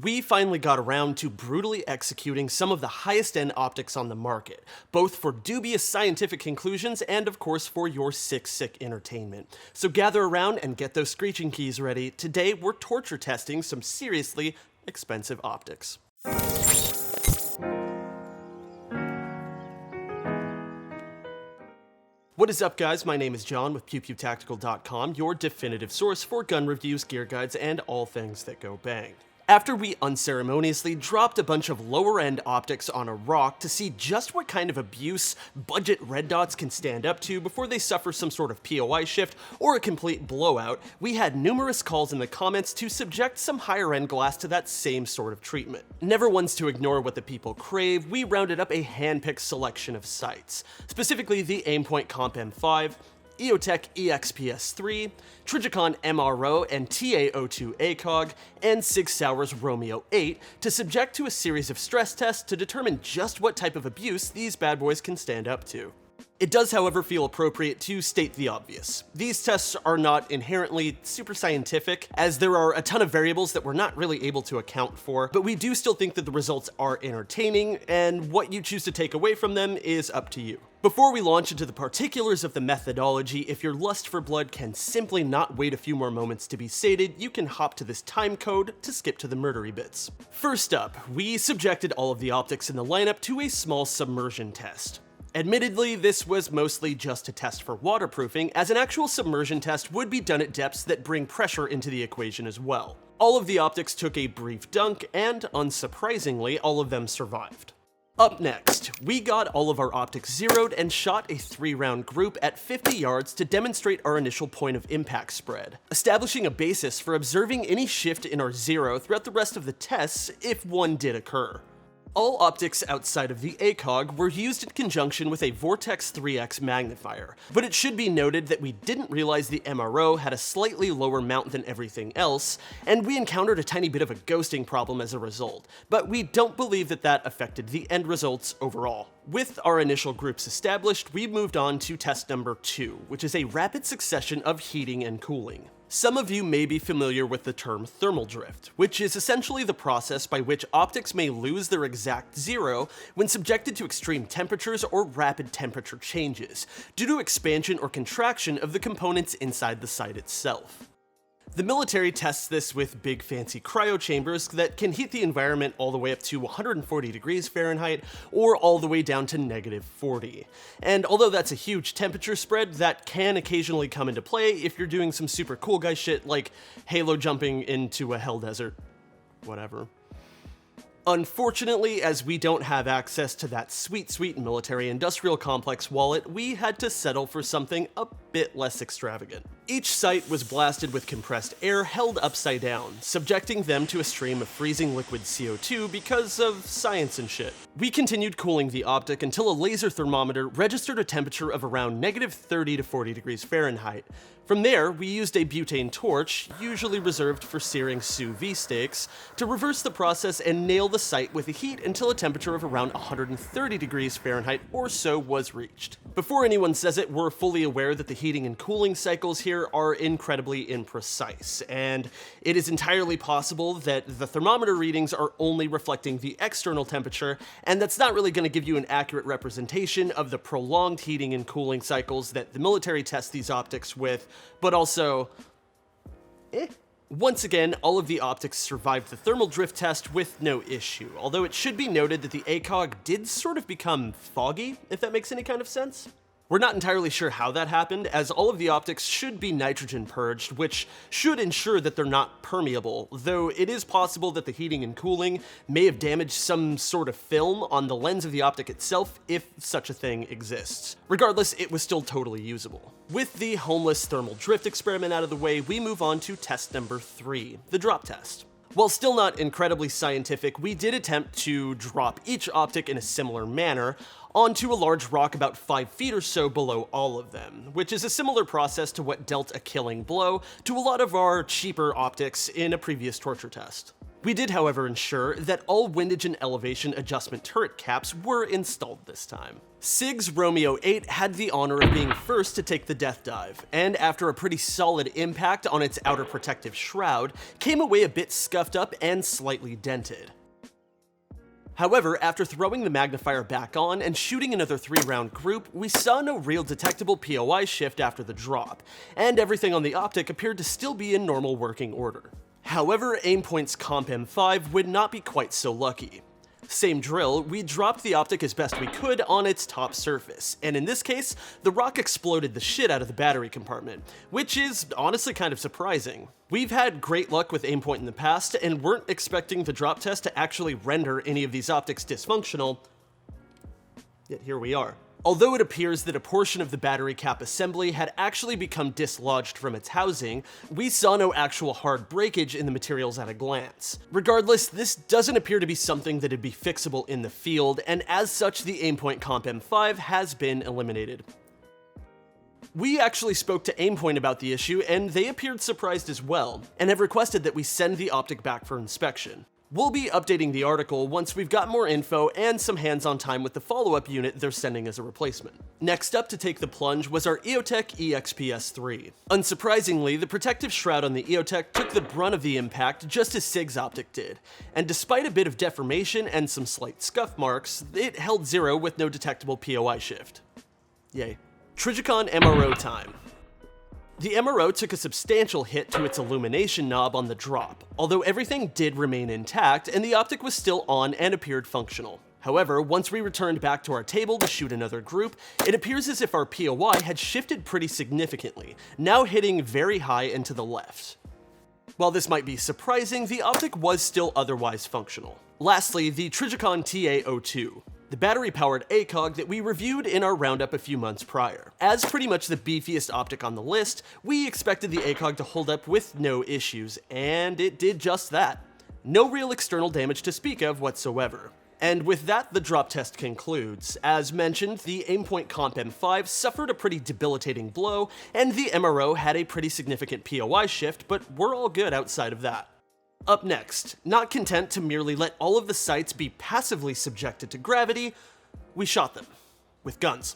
We finally got around to brutally executing some of the highest end optics on the market, both for dubious scientific conclusions and of course for your sick entertainment. So gather around and get those screeching keys ready. Today we're torture testing some seriously expensive optics. What is up, guys? My name is John with PewPewTactical.com, your definitive source for gun reviews, gear guides, and all things that go bang. After we unceremoniously dropped a bunch of lower-end optics on a rock to see just what kind of abuse budget red dots can stand up to before they suffer some sort of POI shift or a complete blowout, we had numerous calls in the comments to subject some higher-end glass to that same sort of treatment. Never ones to ignore what the people crave, we rounded up a hand-picked selection of sights, specifically the Aimpoint Comp M5, EOTech EXPS 3, Trijicon MRO and TaO2 ACOG, and Sig Sauer's Romeo 8 to subject to a series of stress tests to determine just what type of abuse these bad boys can stand up to. It does, however, feel appropriate to state the obvious. These tests are not inherently super scientific, as there are a ton of variables that we're not really able to account for, but we do still think that the results are entertaining, and what you choose to take away from them is up to you. Before we launch into the particulars of the methodology, if your lust for blood can simply not wait a few more moments to be sated, you can hop to this time code to skip to the murdery bits. First up, we subjected all of the optics in the lineup to a small submersion test. Admittedly, this was mostly just a test for waterproofing, as an actual submersion test would be done at depths that bring pressure into the equation as well. All of the optics took a brief dunk, and unsurprisingly, all of them survived. Up next, we got all of our optics zeroed and shot a 3-round group at 50 yards to demonstrate our initial point of impact spread, establishing a basis for observing any shift in our zero throughout the rest of the tests if one did occur. All optics outside of the ACOG were used in conjunction with a Vortex 3x magnifier, but it should be noted that we didn't realize the MRO had a slightly lower mount than everything else, and we encountered a tiny bit of a ghosting problem as a result, but we don't believe that that affected the end results overall. With our initial groups established, we moved on to test number 2, which is a rapid succession of heating and cooling. Some of you may be familiar with the term thermal drift, which is essentially the process by which optics may lose their exact zero when subjected to extreme temperatures or rapid temperature changes, due to expansion or contraction of the components inside the sight itself. The military tests this with big fancy cryo chambers that can heat the environment all the way up to 140 degrees Fahrenheit or all the way down to -40. And although that's a huge temperature spread, that can occasionally come into play if you're doing some super cool guy shit like halo jumping into a hell desert. Whatever. Unfortunately, as we don't have access to that sweet military industrial complex wallet, we had to settle for something a bit less extravagant. Each sight was blasted with compressed air held upside down, subjecting them to a stream of freezing liquid CO2 because of science and shit. We continued cooling the optic until a laser thermometer registered a temperature of around -30 to 40 degrees Fahrenheit. From there, we used a butane torch, usually reserved for searing sous vide steaks, to reverse the process and nail the sight with the heat until a temperature of around 130 degrees Fahrenheit or so was reached. Before anyone says it, we're fully aware that the heating and cooling cycles here are incredibly imprecise, and it is entirely possible that the thermometer readings are only reflecting the external temperature, and that's not really going to give you an accurate representation of the prolonged heating and cooling cycles that the military tests these optics with, but also, Once again, all of the optics survived the thermal drift test with no issue, although it should be noted that the ACOG did sort of become foggy, if that makes any kind of sense. We're not entirely sure how that happened, as all of the optics should be nitrogen purged, which should ensure that they're not permeable, though it is possible that the heating and cooling may have damaged some sort of film on the lens of the optic itself, if such a thing exists. Regardless, it was still totally usable. With the homeless thermal drift experiment out of the way, we move on to test number 3, the drop test. While still not incredibly scientific, we did attempt to drop each optic in a similar manner onto a large rock about 5 feet or so below all of them, which is a similar process to what dealt a killing blow to a lot of our cheaper optics in a previous torture test. We did, however, ensure that all windage and elevation adjustment turret caps were installed this time. SIG's Romeo 8 had the honor of being first to take the death dive, and after a pretty solid impact on its outer protective shroud, came away a bit scuffed up and slightly dented. However, after throwing the magnifier back on and shooting another 3-round group, we saw no real detectable POI shift after the drop, and everything on the optic appeared to still be in normal working order. However, Aimpoint's Comp M5 would not be quite so lucky. Same drill, we dropped the optic as best we could on its top surface, and in this case, the rock exploded the shit out of the battery compartment, which is honestly kind of surprising. We've had great luck with Aimpoint in the past, and weren't expecting the drop test to actually render any of these optics dysfunctional, yet here we are. Although it appears that a portion of the battery cap assembly had actually become dislodged from its housing, we saw no actual hard breakage in the materials at a glance. Regardless, this doesn't appear to be something that'd be fixable in the field, and as such, the Aimpoint Comp M5 has been eliminated. We actually spoke to Aimpoint about the issue, and they appeared surprised as well, and have requested that we send the optic back for inspection. We'll be updating the article once we've got more info and some hands-on time with the follow-up unit they're sending as a replacement. Next up to take the plunge was our EOTech EXPS 3. Unsurprisingly, the protective shroud on the EOTech took the brunt of the impact just as SIG's optic did, and despite a bit of deformation and some slight scuff marks, it held zero with no detectable POI shift. Yay. Trijicon MRO time. The MRO took a substantial hit to its illumination knob on the drop, although everything did remain intact and the optic was still on and appeared functional. However, once we returned back to our table to shoot another group, it appears as if our POI had shifted pretty significantly, now hitting very high and to the left. While this might be surprising, the optic was still otherwise functional. Lastly, the Trijicon TA02. The battery-powered ACOG that we reviewed in our roundup a few months prior. As pretty much the beefiest optic on the list, we expected the ACOG to hold up with no issues, and it did just that. No real external damage to speak of whatsoever. And with that, the drop test concludes. As mentioned, the Aimpoint Comp M5 suffered a pretty debilitating blow, and the MRO had a pretty significant POI shift, but we're all good outside of that. Up next, not content to merely let all of the sights be passively subjected to gravity, we shot them. With guns.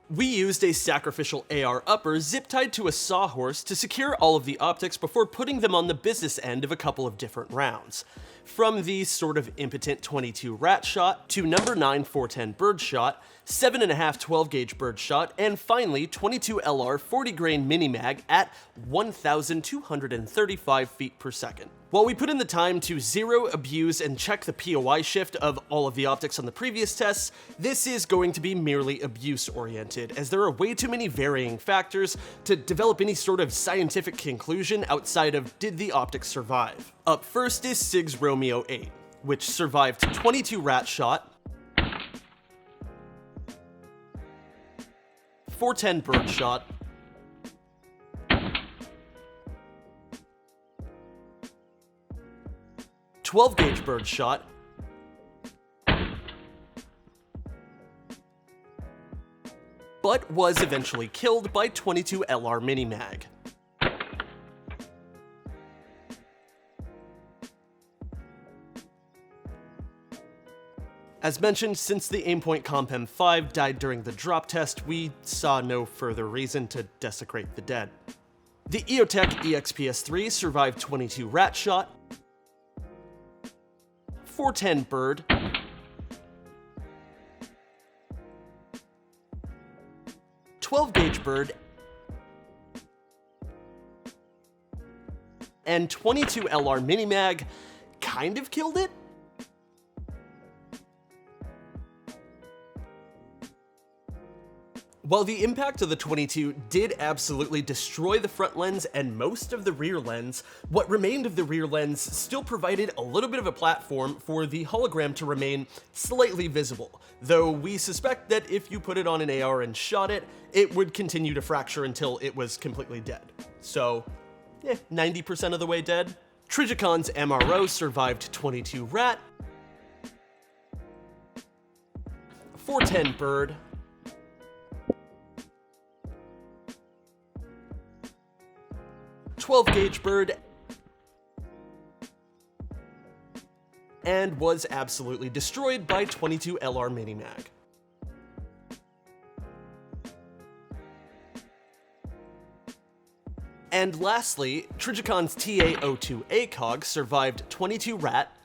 We used a sacrificial AR upper zip-tied to a sawhorse to secure all of the optics before putting them on the business end of a couple of different rounds. From the sort of impotent 22 rat shot, to number 9 410 bird shot, 7.5 12-gauge bird shot, and finally 22 LR 40 grain mini mag at 1,235 feet per second. While we put in the time to zero, abuse, and check the POI shift of all of the optics on the previous tests, this is going to be merely abuse-oriented, as there are way too many varying factors to develop any sort of scientific conclusion outside of did the optics survive. Up first is SIG's Romeo 8, which survived 22 rat shot, 410 bird shot, 12-gauge bird shot, but was eventually killed by 22 LR mini mag. As mentioned, since the Aimpoint Comp M5 died during the drop test, we saw no further reason to desecrate the dead. The EOTech EXPS 3 survived 22 rat shot, 410 bird, 12-gauge bird, and 22 LR mini mag kind of killed it? While the impact of the 22 did absolutely destroy the front lens and most of the rear lens, what remained of the rear lens still provided a little bit of a platform for the hologram to remain slightly visible, though we suspect that if you put it on an AR and shot it, it would continue to fracture until it was completely dead. So, 90% of the way dead. Trijicon's MRO survived 22 rat, 410 bird, 12-gauge bird, and was absolutely destroyed by 22LR Minimag. And lastly, Trijicon's TA02 ACOG survived 22 rat,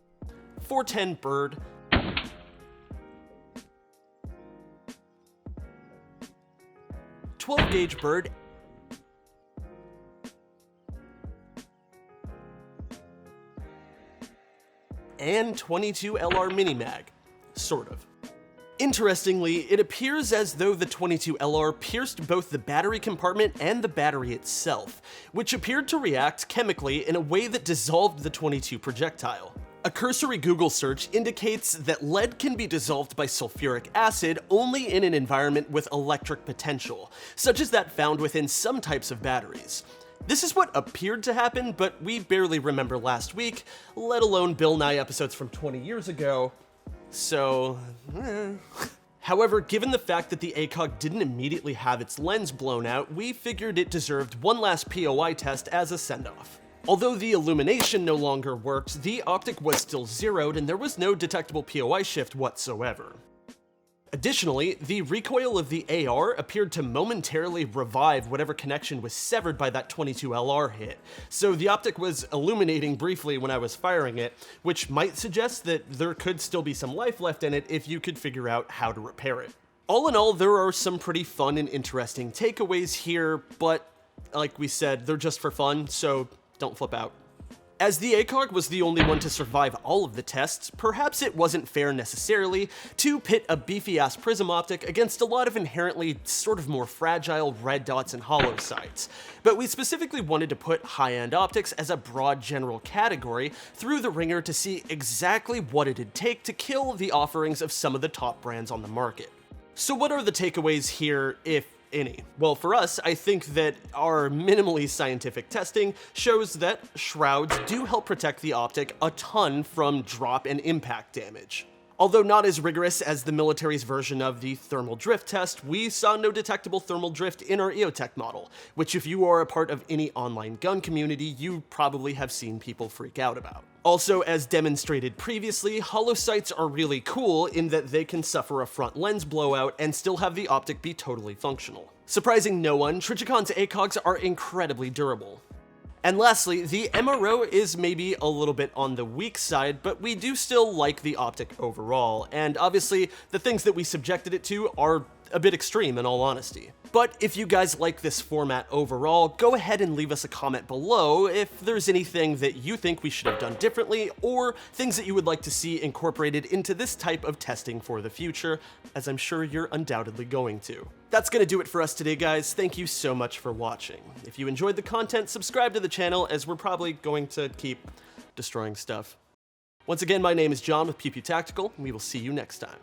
410 bird, 12 gauge bird, and 22LR Minimag, sort of. Interestingly, it appears as though the 22LR pierced both the battery compartment and the battery itself, which appeared to react chemically in a way that dissolved the 22 projectile. A cursory Google search indicates that lead can be dissolved by sulfuric acid only in an environment with electric potential, such as that found within some types of batteries. This is what appeared to happen, but we barely remember last week, let alone Bill Nye episodes from 20 years ago. So, However, given the fact that the ACOG didn't immediately have its lens blown out, we figured it deserved one last POI test as a send-off. Although the illumination no longer worked, the optic was still zeroed and there was no detectable POI shift whatsoever. Additionally, the recoil of the AR appeared to momentarily revive whatever connection was severed by that 22LR hit, so the optic was illuminating briefly when I was firing it, which might suggest that there could still be some life left in it if you could figure out how to repair it. All in all, there are some pretty fun and interesting takeaways here, but like we said, they're just for fun, so don't flip out. As the ACOG was the only one to survive all of the tests, perhaps it wasn't fair necessarily to pit a beefy-ass prism optic against a lot of inherently sort of more fragile red dots and hollow sights, but we specifically wanted to put high-end optics as a broad general category through the ringer to see exactly what it'd take to kill the offerings of some of the top brands on the market. So what are the takeaways here, if any? Well, for us, I think that our minimally scientific testing shows that shrouds do help protect the optic a ton from drop and impact damage. Although not as rigorous as the military's version of the thermal drift test, we saw no detectable thermal drift in our EOTech model, which if you are a part of any online gun community, you probably have seen people freak out about. Also, as demonstrated previously, hollow sights are really cool in that they can suffer a front lens blowout and still have the optic be totally functional. Surprising no one, Trijicon's ACOGs are incredibly durable. And lastly, the MRO is maybe a little bit on the weak side, but we do still like the optic overall, and obviously the things that we subjected it to are a bit extreme in all honesty. But if you guys like this format overall, go ahead and leave us a comment below if there's anything that you think we should have done differently, or things that you would like to see incorporated into this type of testing for the future, as I'm sure you're undoubtedly going to. That's gonna do it for us today, guys. Thank you so much for watching. If you enjoyed the content, subscribe to the channel, as we're probably going to keep destroying stuff. Once again, my name is John with PewPew Tactical, and we will see you next time.